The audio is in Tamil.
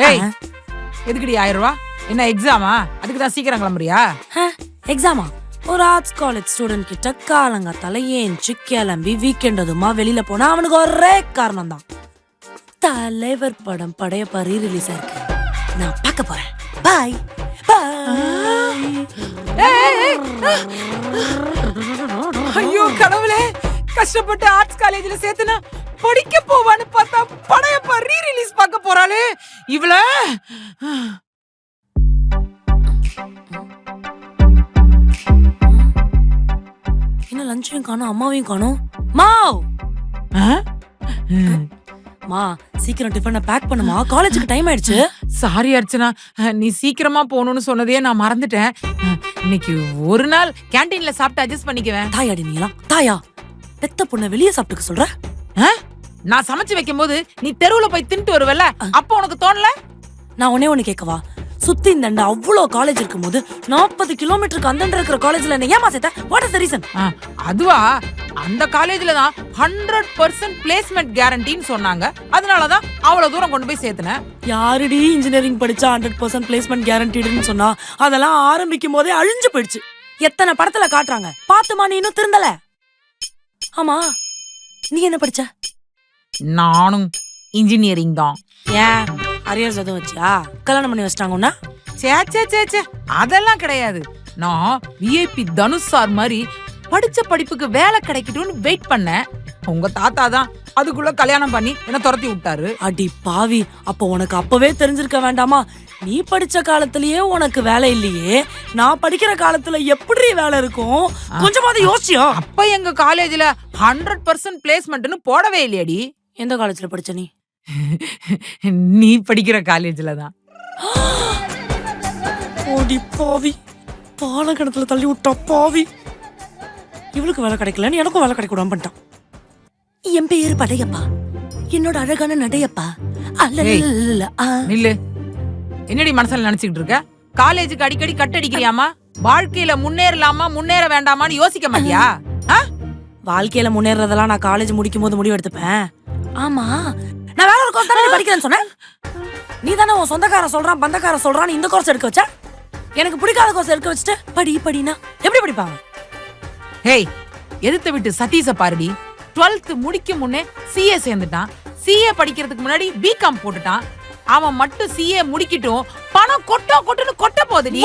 ஏய் எதுக்குடி 1000 ரூபா? என்ன எக்ஸாமா? அதுக்கு தான் சீக்கிரம் கிளம்புறியா? எக்ஸாமா? ஒரு ஆர்ட்ஸ் காலேஜ் ஸ்டூடெண்ட் கிட்ட காலங்காத்தால ஏஞ்சி கிளம்பி வீக்கெண்ட் அதுமா வெளியில போனா அவனுக்கு ஒரே காரணம் தான். தலைவர் படம் படையப்பா ரீ-ரிலீஸ் ஆயிருக்கு, நான் பார்க்க போறேன். பாய் ஐயோ கடவுளே, கஷ்டப்பட்டு ஆர்ட்ஸ் காலேஜ்ல சேர்த்துனா படிக்க போவான்னு பார்த்தா படையப்பா ரீ-ரிலீஸ் பார்க்க போறாளே இவள. என்ன லஞ்சையும் காணோம், அம்மாவையும் காணோம். மாவ் மா, சீக்கிரம் டிஃபனை பேக் பண்ணுமா, காலேஜுக்கு டைம் ஆயிடுச்சு. சாரி அர்ச்சனா, நீ சீக்கிரமா போகணும்னு சொன்னதே நான் மறந்துட்டேன். இன்னைக்கு ஒரு நாள் கேண்டீன்ல சாப்பிட்டு அட்ஜஸ்ட் பண்ணிக்குவேன். தாயாடி நீங்களா? தாயா பெத்த பொண்ணை வெளியே சாப்பிட்டுக்க சொல்ற? நான் சமைச்சு வைக்கும் போது நீ தெருவுல போய் தின்ட்டு வருவல்ல, அப்ப உனக்கு தோணல? நான் ஒண்ணு கேட்கவா? சுத்தி இந்த அவ்வளோ காலேஜ் இருக்கும் போது 40 கிலோமீட்டருக்கு அந்த இருக்கிற காலேஜ்ல என்ன ஏமா சேர்த்த? What is the reason? அதுவா, அந்த காலேஜ்ல தான் 100% பிளேஸ்மெண்ட் கேரண்டின்னு சொன்னாங்க. அதனாலதான் அவ்வளவு தூரம் கொண்டு போய் சேர்த்தனேன். யாருடி இன்ஜினியரிங் படிச்சா 100% பிளேஸ்மெண்ட் கேரண்டிடுன்னு சொன்னா? அதெல்லாம் ஆரம்பிக்கும் போதே அழிஞ்சு போயிடுச்சு. எத்தனை படத்துல காட்டுறாங்க, பாத்துமா நீ இன்னும் திருந்தல? ஆமா, நீ என்ன படிச்ச? நானும் இன்ஜினியரிங் தான். ஏன் அரியர்ஸ் எதுவும் வச்சியா? கல்யாணம் பண்ணி வச்சிட்டாங்கன்னா? சே அதெல்லாம் கிடையாது. நான் விஐபி தனுஷ் சார் மாதிரி படிச்ச படிப்புக்கு வேலை கிடைக்கட்டும்னு வெயிட் பண்ணேன். உங்க தாத்தா தான் அதுக்குள்ள கல்யாணம் பண்ணி என்ன துரத்தி விட்டாரு. அடி பாவி, அப்ப உனக்கு அப்பவே தெரிஞ்சிருக்க வேண்டாமா? நீ படிச்ச காலத்திலேயே உனக்கு வேலை இல்லையே, நான் படிக்கிற காலத்துல எப்படி வேலை இருக்கும்? கொஞ்சமாவது யோசிச்சியா? அப்ப எங்க காலேஜ்ல 100% பிளேஸ்மெண்ட்னு போடவே இல்லையடி. எந்த காலேஜ்ல படிச்ச நீ? நீ படிக்கிற காலேஜ்ல தான். ஓடி பாவி, பாலகணத்துல தள்ளி விட்டா பாவி. இவளுக்கு வேலை கிடைக்கலன்னு எனக்கும் வேலை கிடைக்க விடாம பண்ணிட்டான். என் பேரு படையப்பா, என்னோட அழகான நடையப்பா. நில்லு. என்னடி மனசுல நினைச்சுக்கிட்டு இருக்க? காலேஜுக்கு அடிக்கடி கட்டடிக்கிறியாமா? வாழ்க்கையில முன்னேறலாமா முன்னேற வேண்டாமான்னு யோசிக்க மாட்டியா? வாழ்க்கையில முன்னேறதெல்லாம் நான் காலேஜ் முடிக்கும் போது முடிவு எடுத்துப்பேன். ஆமா, நான் வேற ஒரு கோர்ஸ் தானே படிக்கிறேன்னு சொன்னேன். நீ தானே உன் சொந்தக்காரன் சொல்றான் பந்தக்காரன் சொல்றான்னு இந்த கோர்ஸ் எடுக்க வச்ச. எனக்கு பிடிக்காத கோர்ஸ் எடுக்க வச்சுட்டு படினா எப்படி படிப்பாங்க? ஹேய், எதிர்த்து விட்டு சதீஷ பாருடி. 12th முடிக்கும் முன்னே சிஏ சேர்ந்துட்டான். சிஏ படிக்கிறதுக்கு முன்னாடி பிகாம் போட்டுட்டான். அவன் மட்டும் சிஏ முடிக்கிட்டும் பணம் கொட்டோ கொட்டுன்னு கொட்ட போகுதுடி.